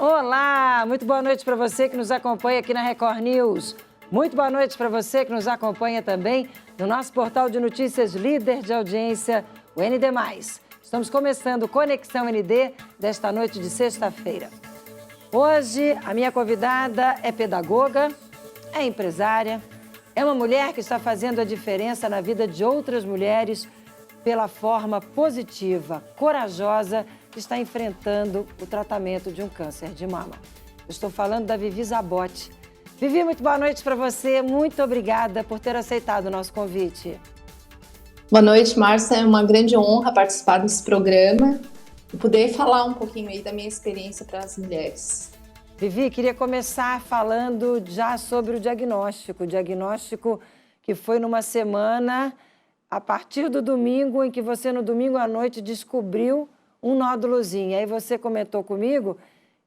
Olá, muito boa noite para você que nos acompanha aqui na Record News. Muito boa noite para você que nos acompanha também no nosso portal de notícias líder de audiência, o ND+. Estamos começando o Conexão ND desta noite de sexta-feira. Hoje, a minha convidada é pedagoga, é empresária, é uma mulher que está fazendo a diferença na vida de outras mulheres pela forma positiva, corajosa, que está enfrentando o tratamento de um câncer de mama. Eu estou falando da Vivi Zabotti. Vivi, muito boa noite para você. Muito obrigada por ter aceitado o nosso convite. Boa noite, Márcia. É uma grande honra participar desse programa e poder falar um pouquinho aí da minha experiência para as mulheres. Vivi, queria começar falando já sobre o diagnóstico. O diagnóstico que foi numa semana, a partir do domingo, em que você, no domingo à noite, descobriu um nódulozinho. Aí você comentou comigo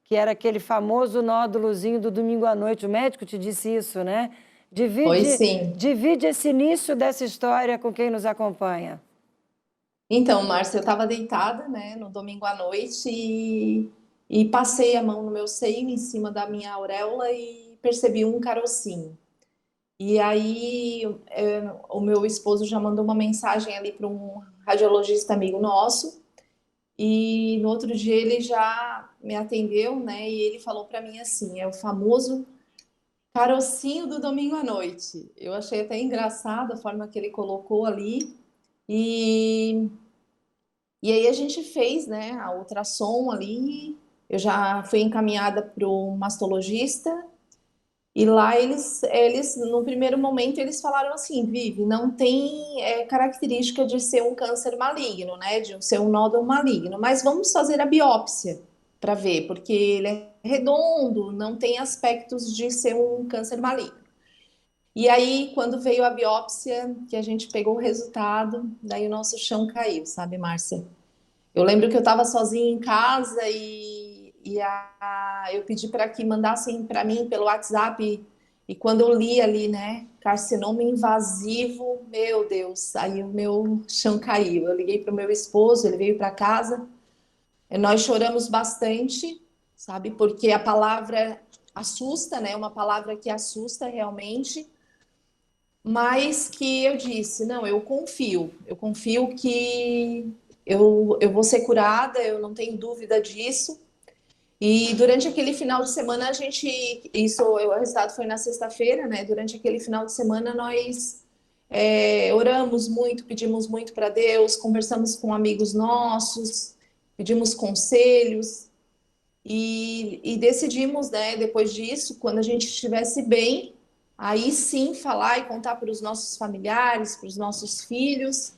que era aquele famoso nódulozinho do domingo à noite. O médico te disse isso, né? Divide esse início dessa história com quem nos acompanha. Então, Márcia, eu estava deitada, né, no domingo à noite e passei a mão no meu seio, em cima da minha auréola e percebi um carocinho. E aí o meu esposo já mandou uma mensagem ali para um radiologista amigo nosso. E no outro dia ele já me atendeu, né? E ele falou para mim assim: é o famoso carocinho do domingo à noite. Eu achei até engraçado a forma que ele colocou ali. E aí a gente fez, né, a ultrassom ali. Eu já fui encaminhada para o mastologista. E lá eles, no primeiro momento, eles falaram assim: Vivi, não tem característica de ser um câncer maligno, né? De ser um nódulo maligno, mas vamos fazer a biópsia para ver, porque ele é redondo, não tem aspectos de ser um câncer maligno. E aí, quando veio a biópsia, que a gente pegou o resultado, daí o nosso chão caiu, sabe, Márcia? Eu lembro que eu estava sozinha em casa eu pedi para que mandassem para mim pelo WhatsApp e quando eu li ali, né, carcinoma invasivo, meu Deus, aí o meu chão caiu. Eu liguei para o meu esposo, ele veio para casa, e nós choramos bastante, sabe, porque a palavra assusta, né, uma palavra que assusta realmente, mas que eu disse, não, eu confio que eu vou ser curada, eu não tenho dúvida disso. E durante aquele final de semana o resultado foi na sexta-feira, né? Durante aquele final de semana nós oramos muito, pedimos muito para Deus, conversamos com amigos nossos, pedimos conselhos e decidimos, né? Depois disso, quando a gente estivesse bem, aí sim falar e contar para os nossos familiares, para os nossos filhos,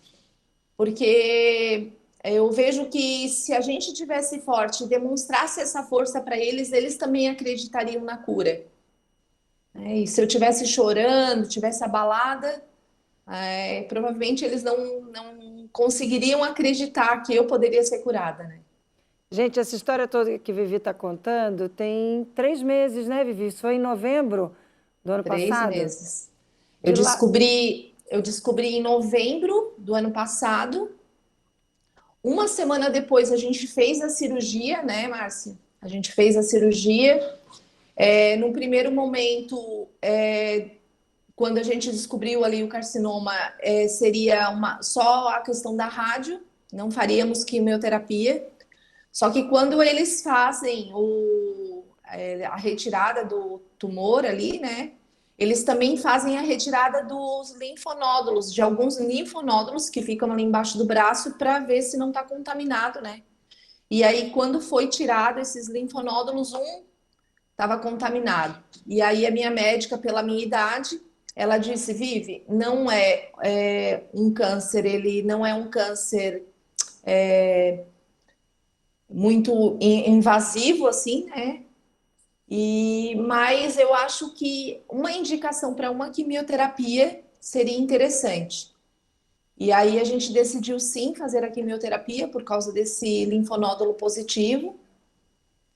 porque eu vejo que se a gente tivesse forte e demonstrasse essa força para eles, eles também acreditariam na cura. E se eu tivesse chorando, tivesse abalada, provavelmente eles não conseguiriam acreditar que eu poderia ser curada, né? Gente, essa história toda que a Vivi está contando tem 3 meses, né, Vivi? Isso foi em novembro do ano 3 passado? meses. Eu descobri em novembro do ano passado. Uma semana depois a gente fez a cirurgia, né, Márcia? A gente fez a cirurgia. No primeiro momento, quando a gente descobriu ali o carcinoma, seria só a questão da rádio, não faríamos quimioterapia. Só que quando eles fazem a retirada do tumor ali, né? Eles também fazem a retirada dos linfonódulos, de alguns linfonódulos que ficam ali embaixo do braço para ver se não está contaminado, né? E aí, quando foi tirado esses linfonódulos, um estava contaminado. E aí, a minha médica, pela minha idade, ela disse: Vivi, não é um câncer, ele não é um câncer muito invasivo, assim, né? Mas eu acho que uma indicação para uma quimioterapia seria interessante. E aí a gente decidiu sim fazer a quimioterapia por causa desse linfonódulo positivo.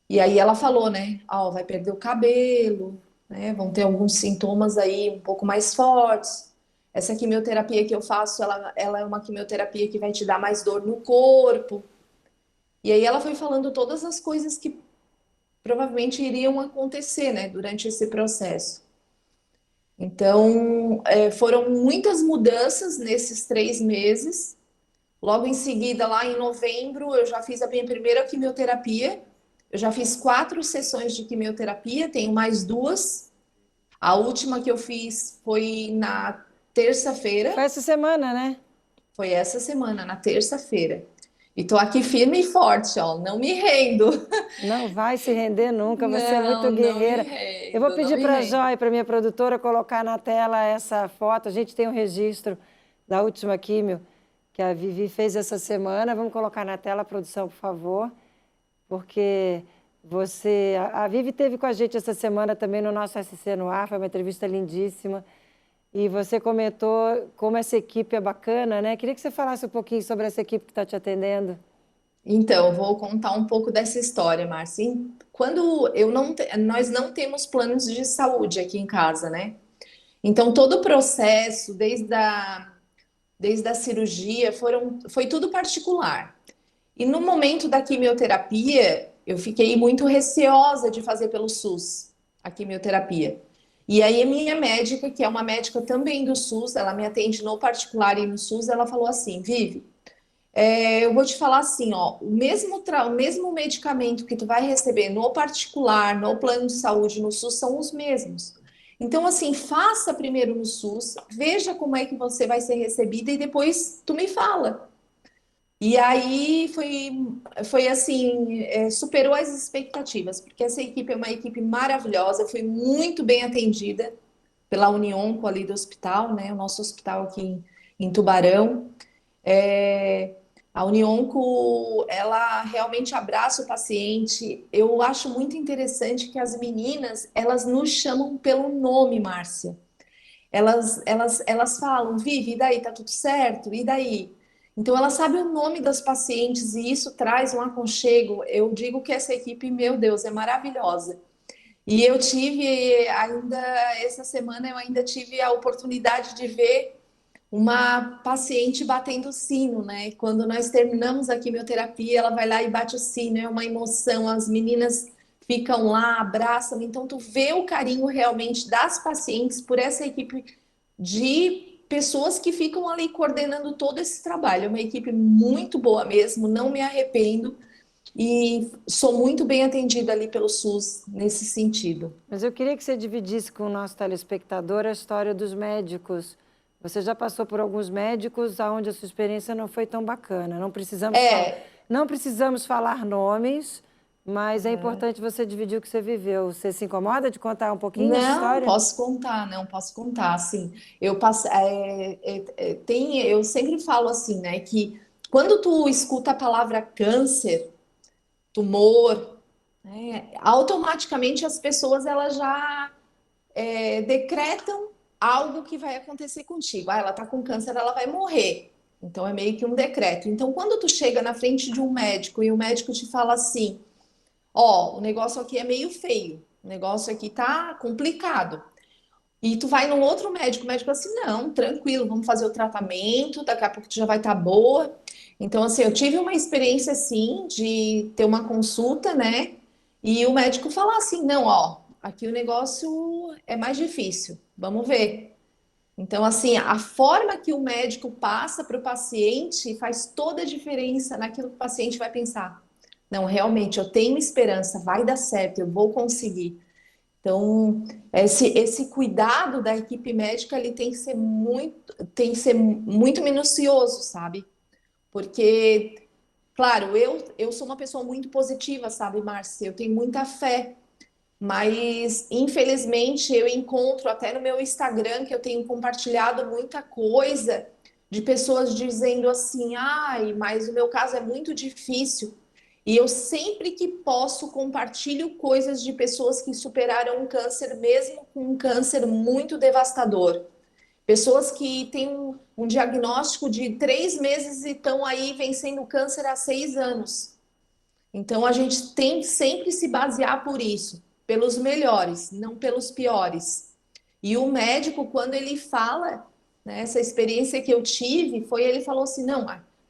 E aí ela falou, né? Ó, vai perder o cabelo, né? Vão ter alguns sintomas aí um pouco mais fortes. Essa quimioterapia que eu faço, ela é uma quimioterapia que vai te dar mais dor no corpo. E aí ela foi falando todas as coisas que provavelmente iriam acontecer, né, durante esse processo. Então, foram muitas mudanças nesses 3 meses. Logo em seguida, lá em novembro, eu já fiz a minha primeira quimioterapia. Eu já fiz 4 sessões de quimioterapia, tenho mais 2. A última que eu fiz foi na Foi terça-feira, essa semana, né? foi essa semana, na terça-feira. E tô aqui firme e forte, ó, não me rendo. Não vai se render nunca, você é muito Não, não me guerreira. Eu vou rendo, não pedir me para a rendo. Joy, para minha produtora, colocar na tela essa foto. A gente tem um registro da última químio que a Vivi fez essa semana. Vamos colocar na tela, produção, por favor, porque a Vivi esteve com a gente essa semana também no nosso SC no Ar, foi uma entrevista lindíssima. E você comentou como essa equipe é bacana, né? Queria que você falasse um pouquinho sobre essa equipe que está te atendendo. Então, eu vou contar um pouco dessa história, Márcia. Quando nós não temos planos de saúde aqui em casa, né? Então, todo o processo, desde a cirurgia, foi tudo particular. E no momento da quimioterapia, eu fiquei muito receosa de fazer pelo SUS a quimioterapia. E aí, a minha médica, que é uma médica também do SUS, ela me atende no particular e no SUS, ela falou assim: Vivi, eu vou te falar assim, ó, o mesmo medicamento que tu vai receber no particular, no plano de saúde, no SUS, são os mesmos. Então, assim, faça primeiro no SUS, veja como é que você vai ser recebida e depois tu me fala. E aí foi assim, superou as expectativas, porque essa equipe é uma equipe maravilhosa, eu fui muito bem atendida pela União ali do hospital, né? O nosso hospital aqui em Tubarão. É, a Unionco, ela realmente abraça o paciente. Eu acho muito interessante que as meninas, elas nos chamam pelo nome, Márcia. Elas falam, Vivi, e daí, tá tudo certo? E daí? Então, ela sabe o nome das pacientes e isso traz um aconchego. Eu digo que essa equipe, meu Deus, é maravilhosa. E eu tive ainda, essa semana, eu ainda tive a oportunidade de ver uma paciente batendo o sino, né? Quando nós terminamos a quimioterapia, ela vai lá e bate o sino, é uma emoção, as meninas ficam lá, abraçam, então tu vê o carinho realmente das pacientes por essa equipe de pessoas que ficam ali coordenando todo esse trabalho. É uma equipe muito boa mesmo, não me arrependo e sou muito bem atendida ali pelo SUS nesse sentido. Mas eu queria que você dividisse com o nosso telespectador a história dos médicos. Você já passou por alguns médicos onde a sua experiência não foi tão bacana. É, Não precisamos falar nomes, mas é importante você dividir o que você viveu. Você se incomoda de contar um pouquinho essa não, história? posso contar, não, posso contar, assim, eu sempre falo assim, né, que quando tu escuta a palavra câncer, tumor, né, automaticamente as pessoas, elas já decretam algo que vai acontecer contigo, ela tá com câncer, ela vai morrer, então é meio que um decreto, então quando tu chega na frente de um médico e o médico te fala assim, ó, o negócio aqui é meio feio, o negócio aqui tá complicado, e tu vai num outro médico, o médico assim, não, tranquilo, vamos fazer o tratamento, daqui a pouco tu já vai estar boa. Então, assim, eu tive uma experiência, assim, de ter uma consulta, né? E o médico falar assim, não, ó, aqui o negócio é mais difícil, vamos ver. Então, assim, a forma que o médico passa para o paciente faz toda a diferença naquilo que o paciente vai pensar. Não, realmente, eu tenho esperança, vai dar certo, eu vou conseguir. Então, esse cuidado da equipe médica ele tem que ser muito minucioso, sabe? Porque, claro, eu sou uma pessoa muito positiva, sabe, Márcia? Eu tenho muita fé, mas infelizmente eu encontro até no meu Instagram que eu tenho compartilhado muita coisa de pessoas dizendo assim: ai, mas o meu caso é muito difícil. E eu sempre que posso compartilho coisas de pessoas que superaram um câncer, mesmo com um câncer muito devastador. Pessoas que têm um diagnóstico de 3 meses e estão aí vencendo o câncer há 6 anos. Então a gente tem que sempre se basear por isso, pelos melhores, não pelos piores. E o médico, quando ele fala, né, essa experiência que eu tive, ele falou assim, não,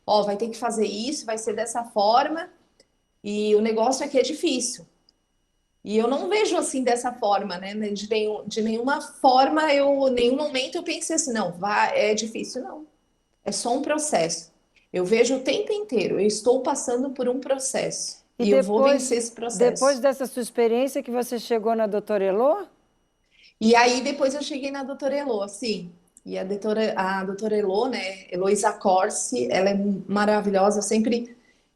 ó, vai ter que fazer isso, vai ser dessa forma, e o negócio aqui é difícil. E eu não vejo assim dessa forma, né? De nenhuma forma, nenhum momento eu pensei assim, não, é difícil, não. É só um processo. Eu vejo o tempo inteiro, eu estou passando por um processo E e eu vou vencer esse depois processo. dessa sua experiência que você chegou na doutora Elô? E aí depois eu cheguei na doutora Elô, assim. E a doutora Elô, né, Heloísa Corsi, ela é maravilhosa,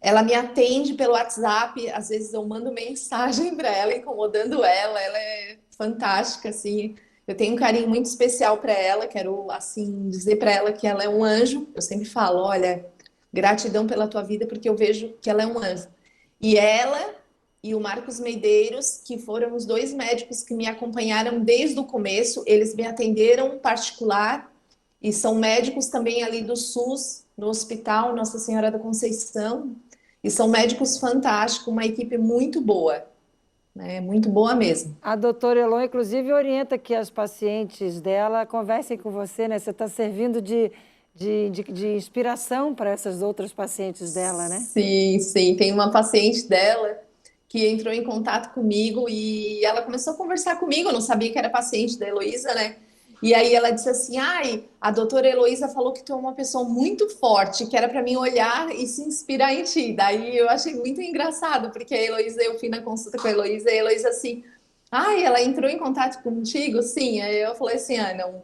ela me atende pelo WhatsApp, às vezes eu mando mensagem para ela, incomodando ela é fantástica, assim. Eu tenho um carinho muito especial para ela, quero, assim, dizer para ela que ela é um anjo. Eu sempre falo, olha, gratidão pela tua vida, porque eu vejo que ela é um anjo. E ela e o Marcos Medeiros, que foram os dois médicos que me acompanharam desde o começo, eles me atenderam particular e são médicos também ali do SUS, no Hospital Nossa Senhora da Conceição, e são médicos fantásticos, uma equipe muito boa, né? Muito boa mesmo. A doutora Elô, inclusive, orienta que as pacientes dela conversem com você, né? Você está servindo de inspiração para essas outras pacientes dela, né? Sim, sim. Tem uma paciente dela que entrou em contato comigo e ela começou a conversar comigo. Eu não sabia que era paciente da Heloísa, né? E aí ela disse assim: ai, a doutora Heloísa falou que tu é uma pessoa muito forte, que era para mim olhar e se inspirar em ti. Daí eu achei muito engraçado, porque a Heloísa, eu fui na consulta com a Heloísa assim, ai, ela entrou em contato contigo? Sim. Aí eu falei assim: ah, não.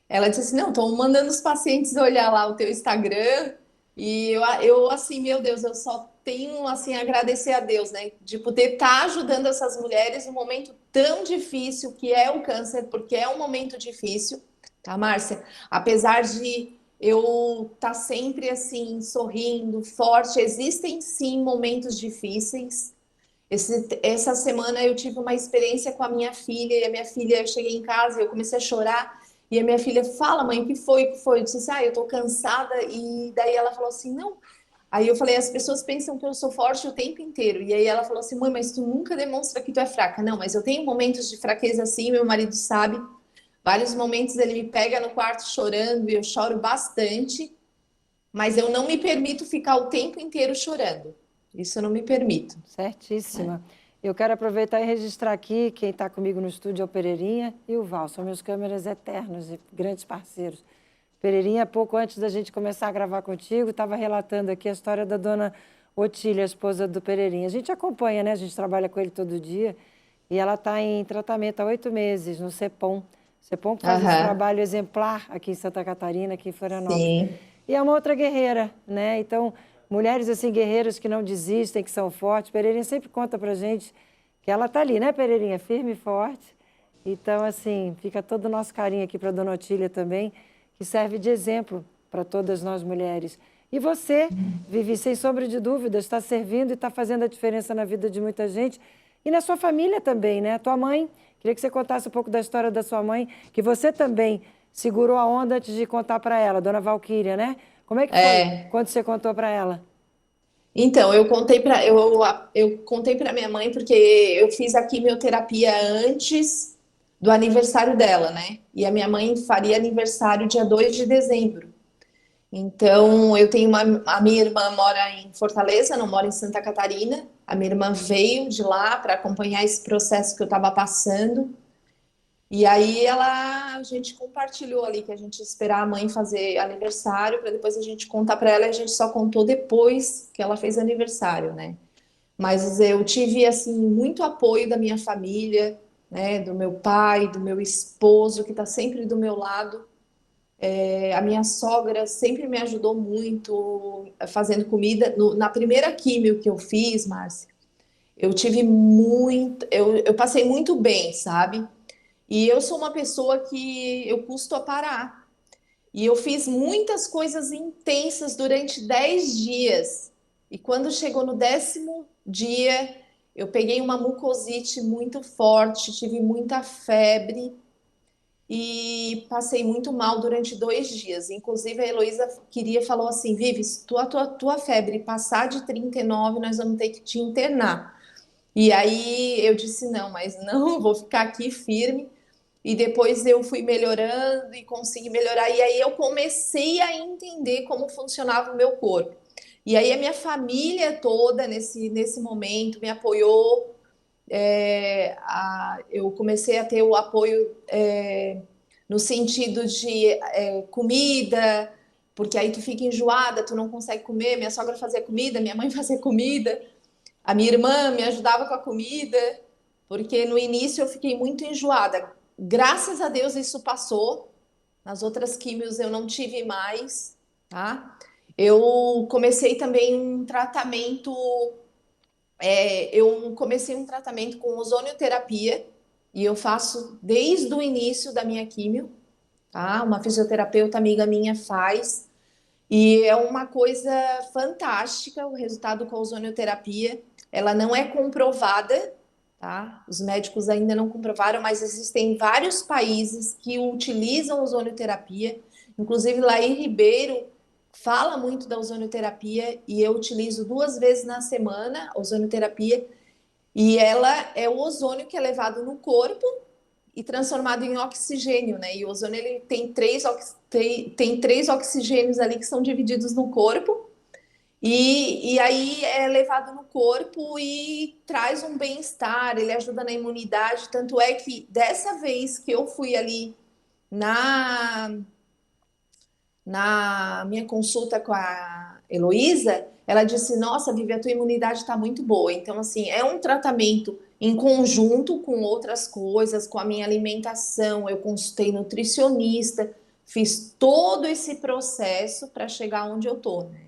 Ela disse assim: não, tô mandando os pacientes olhar lá o teu Instagram. E eu assim, meu Deus, eu só tenho assim a agradecer a Deus, né, de poder estar ajudando essas mulheres num momento tão difícil que é o câncer, porque é um momento difícil, tá, Márcia? Apesar de eu estar sempre assim sorrindo, forte, existem sim momentos difíceis. Essa semana eu tive uma experiência com a minha filha e a minha filha, eu cheguei em casa e eu comecei a chorar e a minha filha fala, mãe, o que foi? O que foi? Eu disse assim, eu tô cansada e daí ela falou assim, não. Aí eu falei, as pessoas pensam que eu sou forte o tempo inteiro. E aí ela falou assim, mãe, mas tu nunca demonstra que tu é fraca. Não, mas eu tenho momentos de fraqueza assim, meu marido sabe. Vários momentos ele me pega no quarto chorando e eu choro bastante, mas eu não me permito ficar o tempo inteiro chorando. Isso eu não me permito. Certíssima. Eu quero aproveitar e registrar aqui quem está comigo no estúdio é o Pereirinha e o Val. São meus câmeras eternos e grandes parceiros. Pereirinha, pouco antes da gente começar a gravar contigo, estava relatando aqui a história da dona Otília, a esposa do Pereirinha. A gente acompanha, né? A gente trabalha com ele todo dia. E ela está em tratamento há 8 meses no CEPOM. CEPOM que faz esse Aham, trabalho exemplar aqui em Santa Catarina, aqui em Florianópolis. sim. E é uma outra guerreira, né? Então, mulheres assim, guerreiras que não desistem, que são fortes. Pereirinha sempre conta pra gente que ela tá ali, né, Pereirinha? Firme e forte. Então, assim, fica todo o nosso carinho aqui para Dona Otília também, que serve de exemplo para todas nós mulheres. E você, Vivi, sem sombra de dúvida, está servindo e está fazendo a diferença na vida de muita gente e na sua família também, né? A tua mãe, queria que você contasse um pouco da história da sua mãe, que você também segurou a onda antes de contar para ela, Dona Valquíria, né? Como é que foi É. quando você contou para ela? Então, eu contei para minha mãe porque eu fiz a quimioterapia antes do aniversário dela, né? E a minha mãe faria aniversário dia 2 de dezembro. Então, a minha irmã mora em Fortaleza, não mora em Santa Catarina. A minha irmã veio de lá para acompanhar esse processo que eu estava passando. E aí a gente compartilhou ali que a gente ia esperar a mãe fazer aniversário para depois a gente contar para ela e a gente só contou depois que ela fez aniversário, né? Mas eu tive assim muito apoio da minha família, né, do meu pai, do meu esposo que está sempre do meu lado. A minha sogra sempre me ajudou muito fazendo comida. Na primeira químio que eu fiz, Márcia, eu passei muito bem, sabe? E eu sou uma pessoa que eu custo a parar. E eu fiz muitas coisas intensas durante 10 dias. E quando chegou no 10º dia, eu peguei uma mucosite muito forte, tive muita febre e passei muito mal durante 2 dias. Inclusive, a Heloísa falou assim: Vivi, se tua febre passar de 39, nós vamos ter que te internar. E aí eu disse: não, mas não, vou ficar aqui firme. E depois eu fui melhorando e consegui melhorar. E aí eu comecei a entender como funcionava o meu corpo. E aí a minha família toda nesse momento me apoiou. eu comecei a ter o apoio no sentido de comida, porque aí tu fica enjoada, tu não consegue comer. Minha sogra fazia comida, minha mãe fazia comida, a minha irmã me ajudava com a comida, porque no início eu fiquei muito enjoada. Graças a Deus isso passou. Nas outras químios eu não tive mais, tá? Eu comecei também um tratamento, eu comecei um tratamento com ozonioterapia e eu faço desde o início da minha químio, tá? Uma fisioterapeuta amiga minha faz e é uma coisa fantástica o resultado com a ozonioterapia. Ela não é comprovada, tá? Os médicos ainda não comprovaram, mas existem vários países que utilizam ozonioterapia. Inclusive, Laí Ribeiro fala muito da ozonioterapia e eu utilizo 2 vezes na semana a ozonioterapia. E ela é o ozônio que é levado no corpo e transformado em oxigênio, né? E o ozônio ele tem três oxigênios ali que são divididos no corpo. E aí é levado no corpo e traz um bem-estar, ele ajuda na imunidade. Tanto é que dessa vez que eu fui ali na, na minha consulta com a Heloísa, ela disse: Nossa, Vivi, a tua imunidade está muito boa. Então, assim, é um tratamento em conjunto com outras coisas, com a minha alimentação. Eu consultei nutricionista, fiz todo esse processo para chegar onde eu tô, né?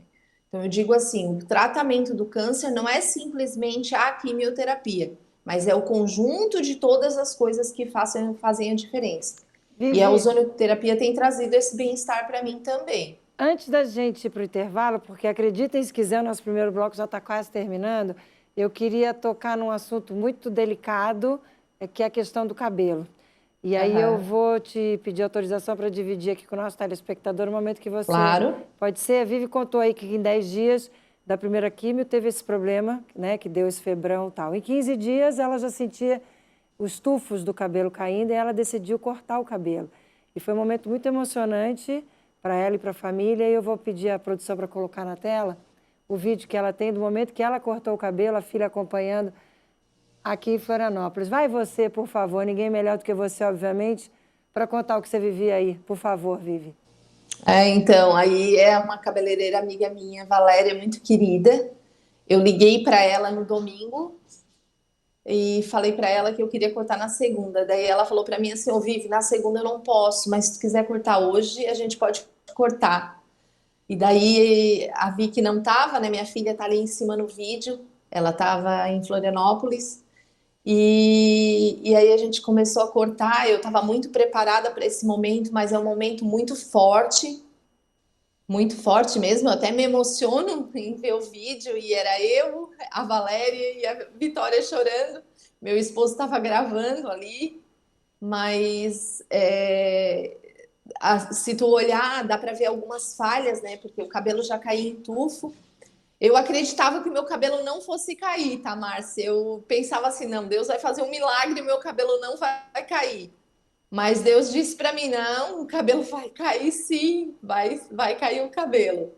Então, eu digo assim: o tratamento do câncer não é simplesmente a quimioterapia, mas é o conjunto de todas as coisas que fazem a diferença. E a Vivi, ozonioterapia tem trazido esse bem-estar para mim também. antes da gente ir para o intervalo, porque acreditem se quiser, o nosso primeiro bloco já está quase terminando, eu queria tocar num assunto muito delicado, que é a questão do cabelo. E aí eu Aham, vou te pedir autorização para dividir aqui com o nosso telespectador o momento que você... claro. Pode ser? A Vivi contou aí que em 10 dias da primeira químio teve esse problema, né, que deu esse febrão e tal. Em 15 dias ela já sentia os tufos do cabelo caindo e ela decidiu cortar o cabelo. E foi um momento muito emocionante para ela e para a família. E eu vou pedir à produção para colocar na tela o vídeo que ela tem do momento que ela cortou o cabelo, a filha acompanhando aqui em Florianópolis. Vai você, por favor, ninguém melhor do que você, obviamente, para contar o que você vivia aí. Por favor, Vivi. Então, aí é uma cabeleireira amiga minha, Valéria, muito querida. Eu liguei para ela no domingo e falei para ela que eu queria cortar na segunda. Daí ela falou para mim assim: Ô Vivi, na segunda eu não posso, mas se tu quiser cortar hoje, a gente pode cortar. E daí a Vicky não tava, né? Minha filha tá ali em cima no vídeo. Ela tava em Florianópolis. E aí a gente começou a cortar. Eu estava muito preparada para esse momento, mas é um momento muito forte mesmo. Eu até me emociono em ver o vídeo. E era eu, a Valéria e a Vitória chorando. Meu esposo estava gravando ali, mas se tu olhar, dá para ver algumas falhas, né? Porque o cabelo já caía em tufo. Eu acreditava que o meu cabelo não fosse cair, tá, Márcia? Eu pensava assim: não, Deus vai fazer um milagre e meu cabelo não vai cair. Mas Deus disse para mim: não, o cabelo vai cair sim, vai cair o cabelo.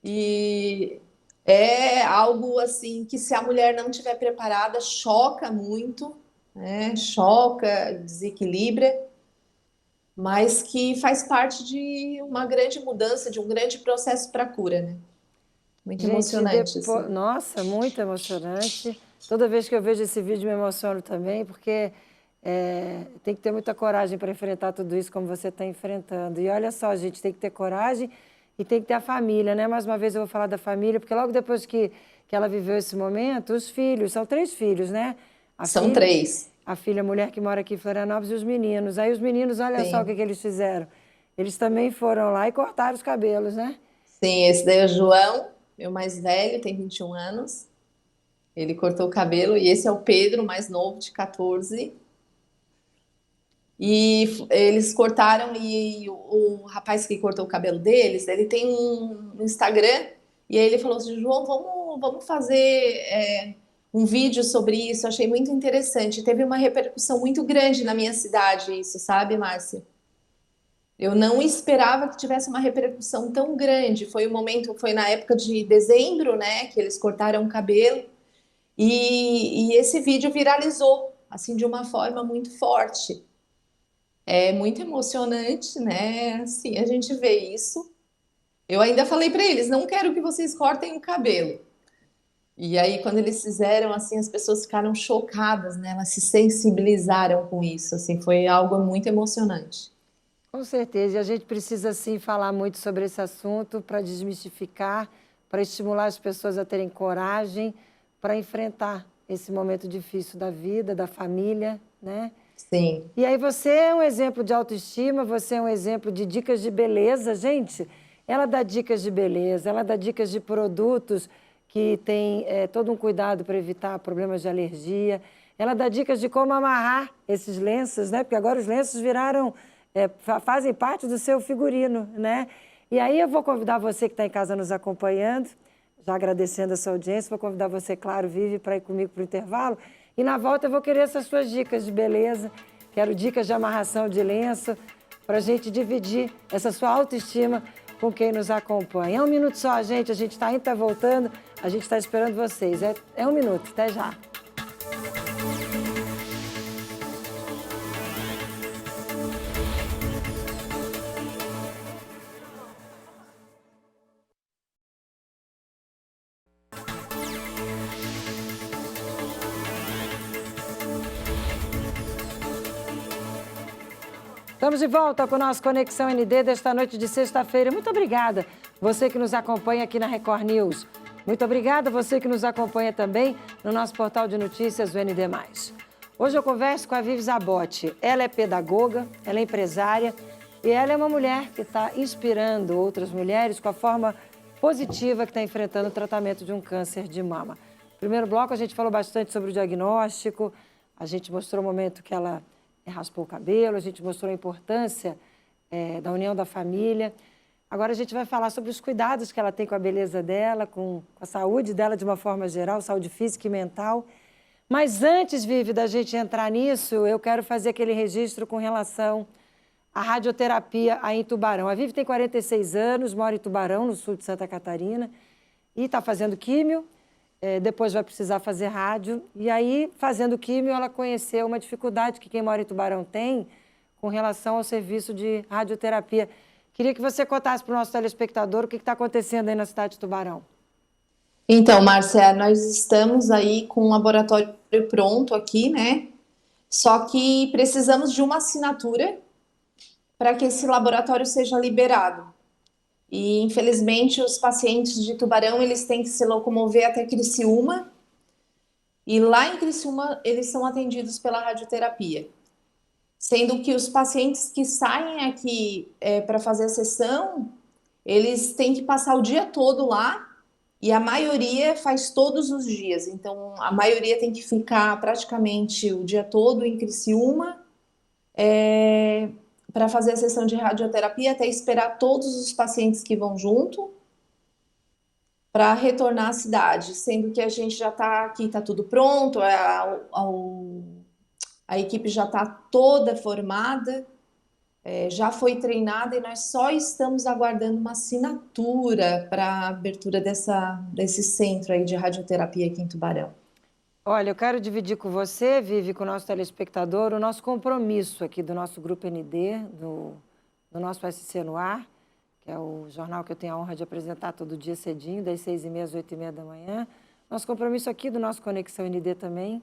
E é algo assim que, se a mulher não estiver preparada, choca muito, né? Choca, desequilibra, mas que faz parte de uma grande mudança, de um grande processo para cura, né? Muito Gente, emocionante, depois... assim. Nossa, muito emocionante. Toda vez que eu vejo esse vídeo me emociono também, porque tem que ter muita coragem para enfrentar tudo isso como você está enfrentando. E olha só, gente, tem que ter coragem e tem que ter a família, né? Mais uma vez eu vou falar da família, porque logo depois que ela viveu esse momento, os filhos, são 3 filhos, né? A São filha, 3. a filha, a mulher que mora aqui em Florianópolis e os meninos. Aí os meninos, olha só o que Sim. que eles fizeram. Eles também foram lá e cortaram os cabelos, né? Sim, esse daí é o João, meu mais velho, tem 21 anos. Ele cortou o cabelo. E esse é o Pedro, mais novo, de 14. E eles cortaram. E o rapaz que cortou o cabelo deles, ele tem um Instagram. E aí ele falou assim: João, vamos fazer um vídeo sobre isso. Eu achei muito interessante. Teve uma repercussão muito grande na minha cidade, isso, sabe, Márcia? Eu não esperava que tivesse uma repercussão tão grande. Foi na época de dezembro, né, que eles cortaram o cabelo. E esse vídeo viralizou, assim, de uma forma muito forte. É muito emocionante, né? Assim, a gente vê isso. Eu ainda falei para eles, não quero que vocês cortem o cabelo. E aí, quando eles fizeram, assim, as pessoas ficaram chocadas, né? Elas se sensibilizaram com isso, assim, foi algo muito emocionante. Com certeza, e a gente precisa sim falar muito sobre esse assunto para desmistificar, para estimular as pessoas a terem coragem para enfrentar esse momento difícil da vida, da família, né? Sim. E aí você é um exemplo de autoestima, você é um exemplo de dicas de beleza. Gente, ela dá dicas de beleza, ela dá dicas de produtos que têm todo um cuidado para evitar problemas de alergia. Ela dá dicas de como amarrar esses lenços, né? Porque agora os lenços viraram, fazem parte do seu figurino, né? E aí eu vou convidar você que está em casa nos acompanhando, já agradecendo a sua audiência, vou convidar você, claro, Vivi, para ir comigo para o intervalo. E na volta eu vou querer essas suas dicas de beleza. Quero dicas de amarração de lenço para a gente dividir essa sua autoestima com quem nos acompanha. É um minuto só, gente. A gente está indo, está voltando. A gente está esperando vocês. É um minuto. Até já. Estamos de volta com o nosso Conexão ND desta noite de sexta-feira. Muito obrigada você que nos acompanha aqui na Record News. Muito obrigada você que nos acompanha também no nosso portal de notícias, o ND+. Hoje eu converso com a Vivi Zabotti. Ela é pedagoga, ela é empresária e ela é uma mulher que está inspirando outras mulheres com a forma positiva que está enfrentando o tratamento de um câncer de mama. No primeiro bloco a gente falou bastante sobre o diagnóstico, a gente mostrou o momento que ela raspou o cabelo, a gente mostrou a importância da união da família. Agora a gente vai falar sobre os cuidados que ela tem com a beleza dela, com a saúde dela de uma forma geral, saúde física e mental. Mas antes, Vivi, da gente entrar nisso, eu quero fazer aquele registro com relação à radioterapia aí em Tubarão. A Vivi tem 46 anos, mora em Tubarão, no sul de Santa Catarina, e está fazendo químio. Depois vai precisar fazer rádio. E aí, fazendo químio, ela conheceu uma dificuldade que quem mora em Tubarão tem com relação ao serviço de radioterapia. Queria que você contasse para o nosso telespectador o que está acontecendo aí na cidade de Tubarão. Então, Márcia, nós estamos aí com um laboratório pronto aqui, né? Só que precisamos de uma assinatura para que esse laboratório seja liberado. E, infelizmente, os pacientes de Tubarão, eles têm que se locomover até Criciúma, e lá em Criciúma eles são atendidos pela radioterapia. Sendo que os pacientes que saem aqui para fazer a sessão, eles têm que passar o dia todo lá, e a maioria faz todos os dias. Então, a maioria tem que ficar praticamente o dia todo em Criciúma, para fazer a sessão de radioterapia, até esperar todos os pacientes que vão junto para retornar à cidade, sendo que a gente já está aqui, está tudo pronto, a equipe já está toda formada, já foi treinada e nós só estamos aguardando uma assinatura para a abertura desse centro aí de radioterapia aqui em Tubarão. Olha, eu quero dividir com você, Vivi, com o nosso telespectador, o nosso compromisso aqui do nosso Grupo ND, do nosso SC no Ar, que é o jornal que eu tenho a honra de apresentar todo dia cedinho, das 6h30 às 8h30 da manhã. Nosso compromisso aqui do nosso Conexão ND também,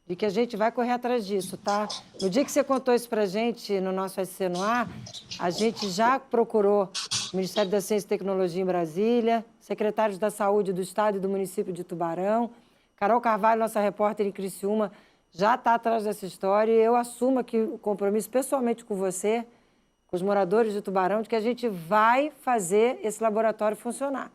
de que a gente vai correr atrás disso, tá? No dia que você contou isso pra gente no nosso SC no Ar, a gente já procurou o Ministério da Ciência e Tecnologia em Brasília, secretários da Saúde do Estado e do município de Tubarão. Carol Carvalho, nossa repórter em Criciúma, já está atrás dessa história e eu assumo aqui o compromisso pessoalmente com você, com os moradores de Tubarão, de que a gente vai fazer esse laboratório funcionar.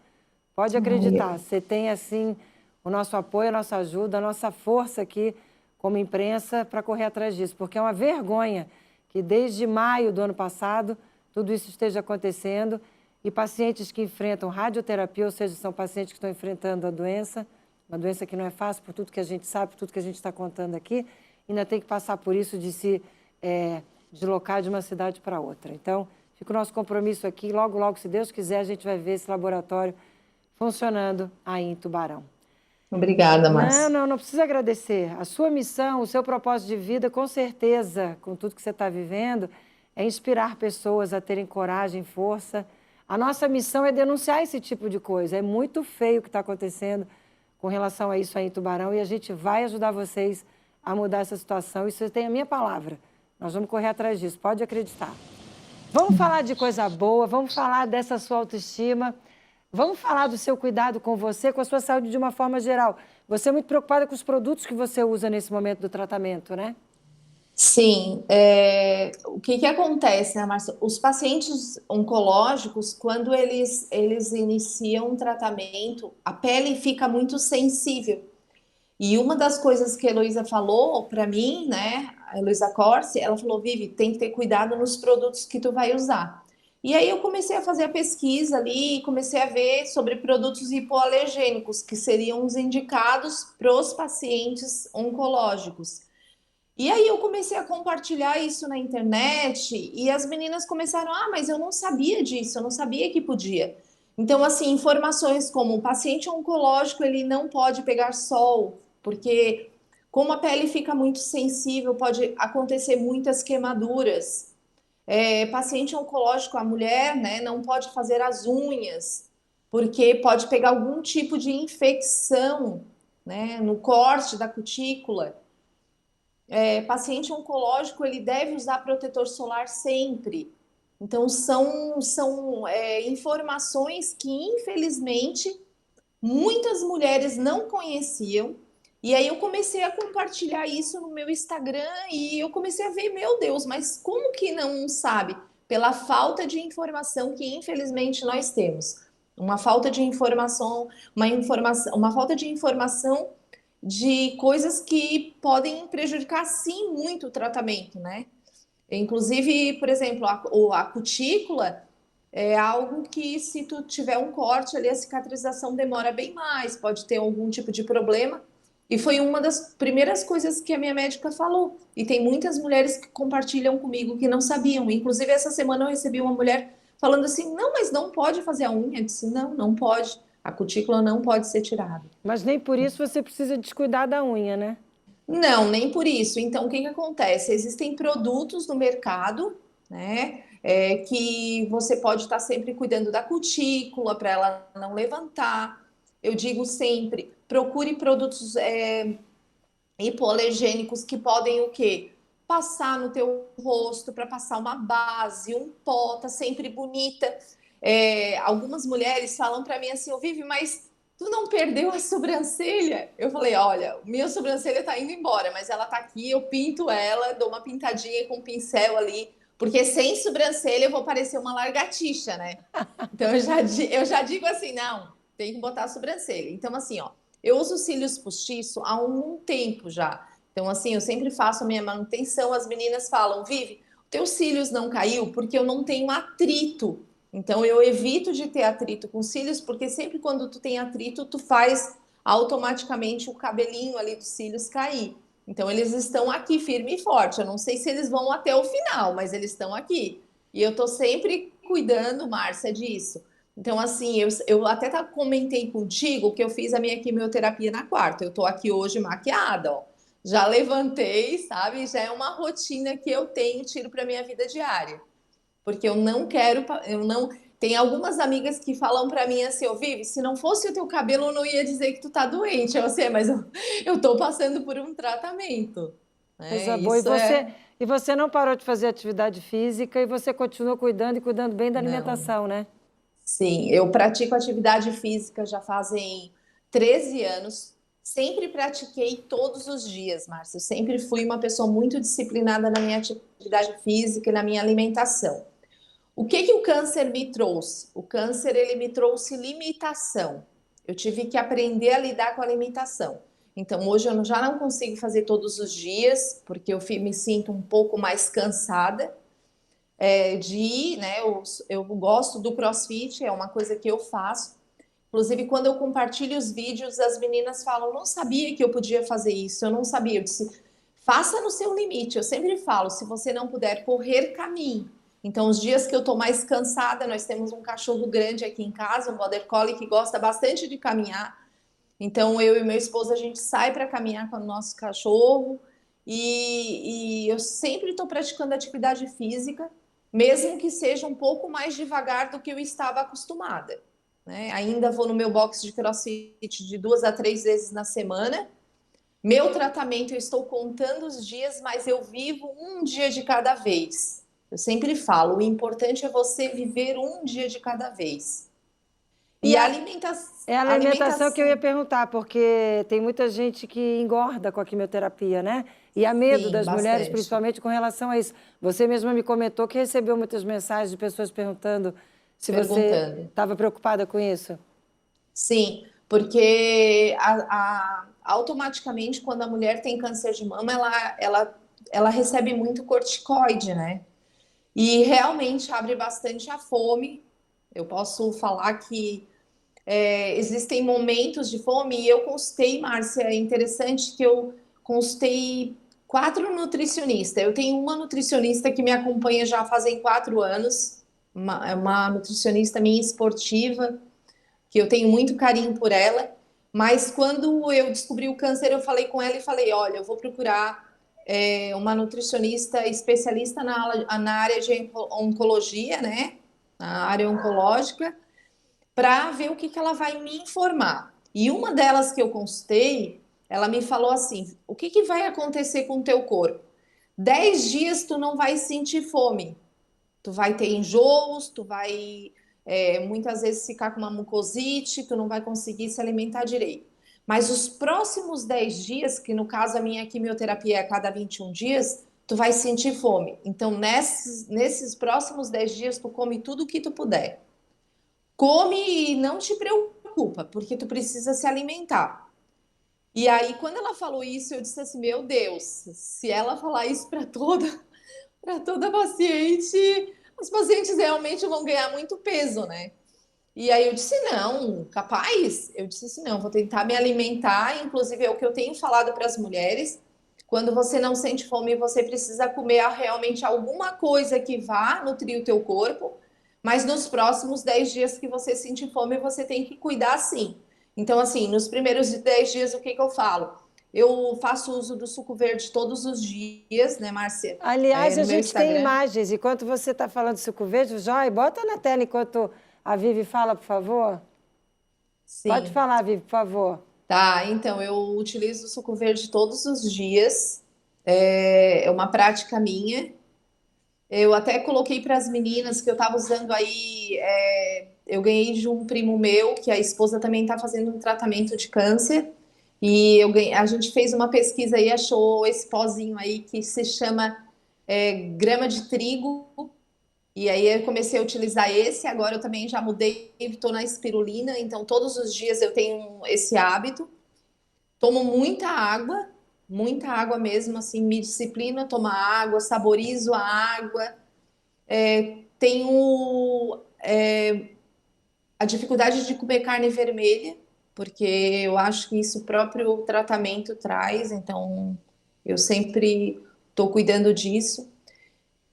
Pode acreditar, você tem, assim, o nosso apoio, a nossa ajuda, a nossa força aqui como imprensa para correr atrás disso, porque é uma vergonha que desde maio do ano passado tudo isso esteja acontecendo e pacientes que enfrentam radioterapia, ou seja, são pacientes que estão enfrentando a doença, uma doença que não é fácil por tudo que a gente sabe, por tudo que a gente está contando aqui, ainda tem que passar por isso de se deslocar de uma cidade para outra. Então, fica o nosso compromisso aqui, logo, logo, se Deus quiser, a gente vai ver esse laboratório funcionando aí em Tubarão. Obrigada, Não, Márcia. não, não precisa agradecer. A sua missão, o seu propósito de vida, com certeza, com tudo que você está vivendo, é inspirar pessoas a terem coragem, força. A nossa missão é denunciar esse tipo de coisa. É muito feio o que está acontecendo com relação a isso aí em Tubarão e a gente vai ajudar vocês a mudar essa situação. Isso tem a minha palavra. Nós vamos correr atrás disso, pode acreditar. Vamos falar de coisa boa, vamos falar dessa sua autoestima, vamos falar do seu cuidado com você, com a sua saúde de uma forma geral. Você é muito preocupada com os produtos que você usa nesse momento do tratamento, né? Sim, o que que acontece, né, Márcia? Os pacientes oncológicos, quando eles iniciam um tratamento, a pele fica muito sensível. E uma das coisas que a Heloísa falou para mim, né, a Heloísa Corsi, ela falou, Vivi, tem que ter cuidado nos produtos que tu vai usar. E aí eu comecei a fazer a pesquisa ali, comecei a ver sobre produtos hipoalergênicos, que seriam os indicados para os pacientes oncológicos. E aí eu comecei a compartilhar isso na internet e as meninas começaram, mas eu não sabia disso, eu não sabia que podia. Então, assim, informações como o paciente oncológico, ele não pode pegar sol, porque como a pele fica muito sensível, pode acontecer muitas queimaduras. Paciente oncológico, a mulher, né, não pode fazer as unhas, porque pode pegar algum tipo de infecção, né, no corte da cutícula. Paciente oncológico, ele deve usar protetor solar sempre. Então, são informações que, infelizmente, muitas mulheres não conheciam. E aí eu comecei a compartilhar isso no meu Instagram e eu comecei a ver, meu Deus, mas como que não sabe? Pela falta de informação que, infelizmente, nós temos. Uma falta de informação, uma falta de informação de coisas que podem prejudicar sim muito o tratamento, né? Inclusive, por exemplo, a cutícula é algo que se tu tiver um corte ali, a cicatrização demora bem mais, pode ter algum tipo de problema. E foi uma das primeiras coisas que a minha médica falou. E tem muitas mulheres que compartilham comigo que não sabiam. Inclusive, essa semana eu recebi uma mulher falando assim: não, mas não pode fazer a unha. Eu disse: não, não pode. A cutícula não pode ser tirada. Mas nem por isso você precisa descuidar da unha, né? Não, nem por isso. Então, o que que acontece? Existem produtos no mercado, né, que você pode estar sempre cuidando da cutícula para ela não levantar. Eu digo sempre, procure produtos hipoalergênicos que podem o quê? Passar no teu rosto para passar uma base, um pó, tá sempre bonita. Algumas mulheres falam para mim assim, ô Vivi, mas tu não perdeu a sobrancelha? Eu falei, olha, minha sobrancelha tá indo embora, mas ela tá aqui, eu pinto ela, dou uma pintadinha com um pincel ali, porque sem sobrancelha eu vou parecer uma lagartixa, né? Então eu já digo assim, não, tem que botar a sobrancelha. Então assim, ó, eu uso cílios postiço há um tempo já. Então assim, eu sempre faço a minha manutenção, as meninas falam, Vivi, o teu cílios não caiu porque eu não tenho atrito. Então eu evito de ter atrito com cílios, porque sempre quando tu tem atrito, tu faz automaticamente o cabelinho ali dos cílios cair. Então eles estão aqui firme e forte. Eu não sei se eles vão até o final, mas eles estão aqui. E eu tô sempre cuidando, Márcia, disso. Então, assim, eu até comentei contigo que eu fiz a minha quimioterapia na quarta. Eu tô aqui hoje maquiada, ó. Já levantei, sabe? Já é uma rotina que eu tenho, tiro para minha vida diária. Porque eu não quero, eu não. Tem algumas amigas que falam para mim assim, ô Vivi, se não fosse o teu cabelo, eu não ia dizer que tu tá doente. Eu sei, mas eu tô passando por um tratamento. Coisa boa. Isso é. E você não parou de fazer atividade física e você continua cuidando e cuidando bem da Não. alimentação, né? Sim, eu pratico atividade física já fazem 13 anos. Sempre pratiquei todos os dias, Márcia. Eu sempre fui uma pessoa muito disciplinada na minha atividade física e na minha alimentação. O que que o câncer me trouxe? O câncer ele me trouxe limitação. Eu tive que aprender a lidar com a limitação. Então hoje eu já não consigo fazer todos os dias, porque eu me sinto um pouco mais cansada de ir, né? Eu gosto do CrossFit, é uma coisa que eu faço. Inclusive, quando eu compartilho os vídeos, as meninas falam: não sabia que eu podia fazer isso, eu não sabia. Eu disse: faça no seu limite. Eu sempre falo: se você não puder correr, caminhe. Então, os dias que eu tô mais cansada, nós temos um cachorro grande aqui em casa, um Border Collie que gosta bastante de caminhar. Então, eu e meu esposo, a gente sai para caminhar com o nosso cachorro e eu sempre estou praticando atividade física, mesmo que seja um pouco mais devagar do que eu estava acostumada, né? Ainda vou no meu box de CrossFit de 2 a 3 vezes na semana. Meu tratamento, eu estou contando os dias, mas eu vivo um dia de cada vez. Eu sempre falo, o importante é você viver um dia de cada vez. E E a é a alimentação que eu ia alimentação, perguntar, porque tem muita gente que engorda com a quimioterapia, né? E há medo sim, das mulheres, bastante. principalmente com relação a isso. Você mesma me comentou que recebeu muitas mensagens de pessoas perguntando se você Perguntando. estava preocupada com isso. Sim, porque automaticamente, quando a mulher tem câncer de mama, ela recebe muito corticoide, né? E realmente abre bastante a fome. Eu posso falar que existem momentos de fome, e eu consultei, Márcia, é interessante que eu consultei 4 nutricionistas. Eu tenho uma nutricionista que me acompanha já fazem 4 anos, uma nutricionista minha esportiva, que eu tenho muito carinho por ela. Mas quando eu descobri o câncer, eu falei com ela e falei: olha, eu vou procurar uma nutricionista especialista na área de oncologia, né? Na área oncológica, para ver o que, que ela vai me informar. E uma delas que eu consultei, ela me falou assim: o que, que vai acontecer com o teu corpo? 10 dias tu não vai sentir fome, tu vai ter enjoos, tu vai muitas vezes ficar com uma mucosite, tu não vai conseguir se alimentar direito. Mas os próximos 10 dias, que no caso a minha quimioterapia é a cada 21 dias, tu vai sentir fome. Então, nesses próximos 10 dias, tu come tudo o que tu puder. Come e não te preocupa, porque tu precisa se alimentar. E aí, quando ela falou isso, eu disse assim: meu Deus, se ela falar isso para toda paciente, os pacientes realmente vão ganhar muito peso, né? E aí eu disse: não, capaz? Eu disse assim: não, vou tentar me alimentar. Inclusive, é o que eu tenho falado para as mulheres. Quando você não sente fome, você precisa comer realmente alguma coisa que vá nutrir o teu corpo. Mas nos próximos 10 dias que você sentir fome, você tem que cuidar sim. Então, assim, nos primeiros 10 dias, o que que eu falo? Eu faço uso do suco verde todos os dias, né, Márcia? Aliás, a No meu gente tem Instagram. imagens. Enquanto você está falando de suco verde, Joy, bota na tela enquanto a Vivi fala, por favor. Pode Sim. falar, Vivi, por favor. Tá, então eu utilizo o suco verde todos os dias. É uma prática minha. Eu até coloquei para as meninas que eu estava usando aí. Eu ganhei de um primo meu, que a esposa também está fazendo um tratamento de câncer. E a gente fez uma pesquisa e achou esse pozinho aí que se chama grama de trigo. E aí eu comecei a utilizar esse. Agora eu também já mudei, estou na espirulina. Então todos os dias eu tenho esse hábito. Tomo muita água mesmo, assim, me disciplino a tomar água, saborizo a água. Tenho a dificuldade de comer carne vermelha, porque eu acho que isso o próprio tratamento traz, então eu sempre estou cuidando disso.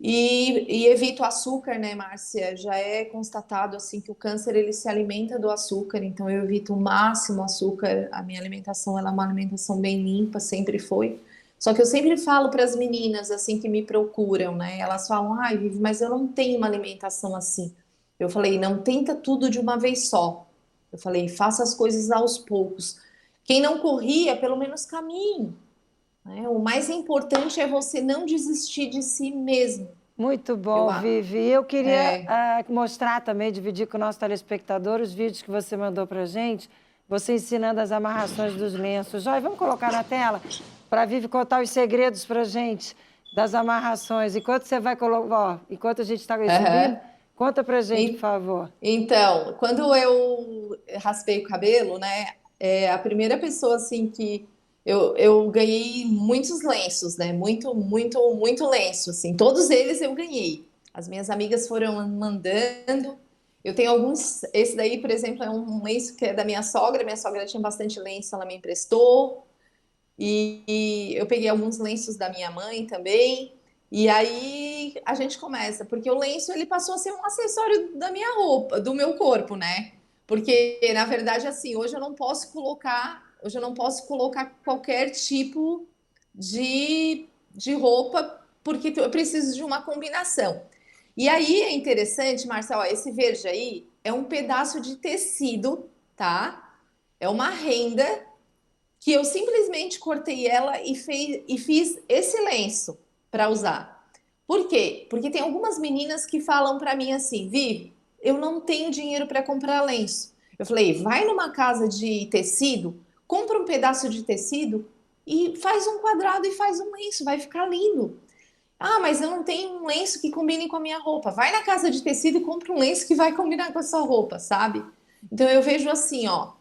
E evito açúcar, né, Márcia? Já é constatado assim que o câncer ele se alimenta do açúcar, então eu evito o máximo açúcar. A minha alimentação ela é uma alimentação bem limpa, sempre foi. Só que eu sempre falo para as meninas assim que me procuram, né? Elas falam: "Ai, Vivi, mas eu não tenho uma alimentação assim". Eu falei: "Não tenta tudo de uma vez só". Eu falei: "Faça as coisas aos poucos. Quem não corria, pelo menos caminhe, né? O mais importante é você não desistir de si mesmo". Muito Eu, bom, Vivi. Eu queria é, mostrar também, dividir com o nosso telespectador os vídeos que você mandou para a gente, você ensinando as amarrações dos lenços. Joy, vamos colocar na tela para a Vivi contar os segredos para a gente das amarrações. Enquanto você vai colocar, enquanto a gente está exibindo, aham. conta para a gente, por En- favor. Então, quando eu raspei o cabelo, né, a primeira pessoa assim que eu ganhei muitos lenços, né, muito, muito, muito lenço, assim, todos eles eu ganhei. As minhas amigas foram mandando. Eu tenho alguns, esse daí, por exemplo, é um lenço que é da minha sogra. Minha sogra tinha bastante lenço, ela me emprestou. E eu peguei alguns lenços da minha mãe também. E aí a gente começa, porque o lenço ele passou a ser um acessório da minha roupa, do meu corpo, né? Porque, na verdade, assim, hoje eu não posso colocar qualquer tipo de roupa, porque eu preciso de uma combinação. E aí é interessante, Marcelo, ó, esse verde aí é um pedaço de tecido, tá? É uma renda que eu simplesmente cortei ela e fiz esse lenço para usar. Por quê? Porque tem algumas meninas que falam para mim assim, Vivi, eu não tenho dinheiro para comprar lenço. Eu falei, vai numa casa de tecido, compra um pedaço de tecido e faz um quadrado e faz um lenço, vai ficar lindo. Ah, mas eu não tenho um lenço que combine com a minha roupa. Vai na casa de tecido e compra um lenço que vai combinar com a sua roupa, sabe? Então eu vejo assim, ó,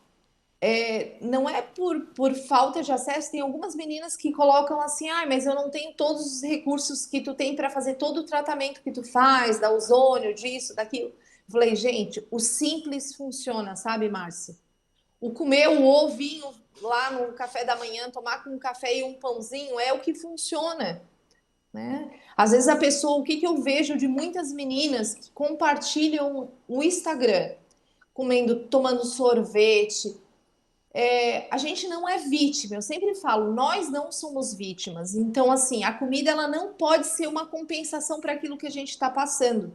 não é por falta de acesso, tem algumas meninas que colocam assim, ah, mas eu não tenho todos os recursos que tu tem para fazer todo o tratamento que tu faz, da ozônio, disso, daquilo. Eu falei, gente, o simples funciona, sabe, Márcia? O comer o ovinho lá no café da manhã, tomar com um café e um pãozinho é o que funciona, né? Às vezes a pessoa, o que que eu vejo de muitas meninas que compartilham o Instagram, comendo, tomando sorvete, a gente não é vítima. Eu sempre falo, nós não somos vítimas. Então, assim, a comida ela não pode ser uma compensação para aquilo que a gente está passando.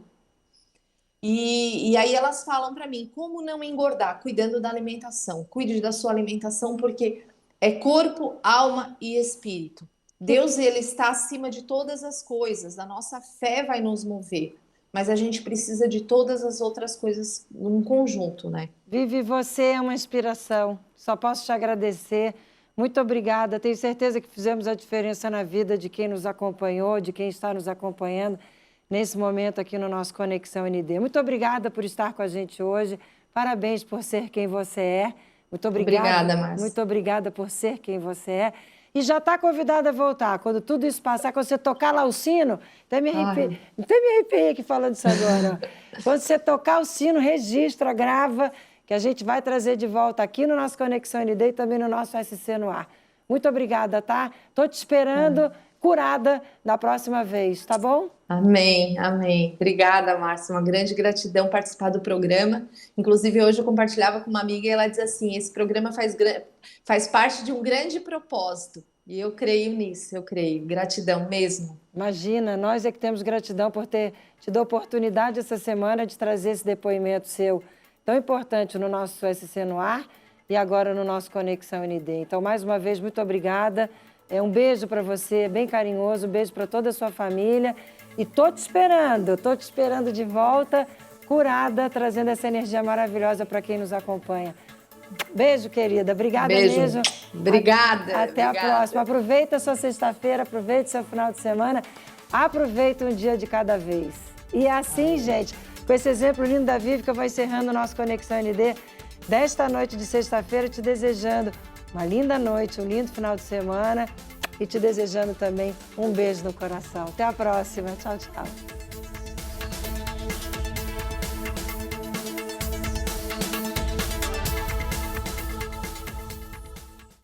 E aí elas falam para mim, como não engordar? Cuidando da alimentação. Cuide da sua alimentação, porque é corpo, alma e espírito. Deus, ele está acima de todas as coisas. A nossa fé vai nos mover. Mas a gente precisa de todas as outras coisas num conjunto, né? Vivi, você é uma inspiração. Só posso te agradecer. Muito obrigada. Tenho certeza que fizemos a diferença na vida de quem nos acompanhou, de quem está nos acompanhando nesse momento aqui no nosso Conexão ND. Muito obrigada por estar com a gente hoje. Parabéns por ser quem você é. Muito obrigada. Obrigada, Márcia. Muito obrigada por ser quem você é. E já está convidada a voltar. Quando tudo isso passar, quando você tocar lá o sino, até me arrepiei aqui falando isso agora. Quando você tocar o sino, registra, grava, que a gente vai trazer de volta aqui no nosso Conexão ND e também no nosso SC no Ar. Muito obrigada, tá? Estou te esperando curada na próxima vez, tá bom? Amém, amém. Obrigada, Márcia. Uma grande gratidão participar do programa. Inclusive, hoje eu compartilhava com uma amiga e ela diz assim: esse programa faz parte de um grande propósito. E eu creio nisso, eu creio. Gratidão mesmo. Imagina, nós é que temos gratidão por ter te dado a oportunidade essa semana de trazer esse depoimento seu tão importante no nosso SC no Ar e agora no nosso Conexão ND. Então, mais uma vez, muito obrigada. Um beijo para você, bem carinhoso, um beijo para toda a sua família. E tô te esperando de volta, curada, trazendo essa energia maravilhosa para quem nos acompanha. Beijo, querida. Obrigada Beijo. mesmo. Obrigada. Até a próxima. Aproveita a sua sexta-feira, aproveita o seu final de semana, aproveita um dia de cada vez. E é assim, gente, com esse exemplo lindo da Vivi, que eu vou encerrando o nosso Conexão ND desta noite de sexta-feira, te desejando uma linda noite, um lindo final de semana e te desejando também um beijo no coração. Até a próxima. Tchau, tchau.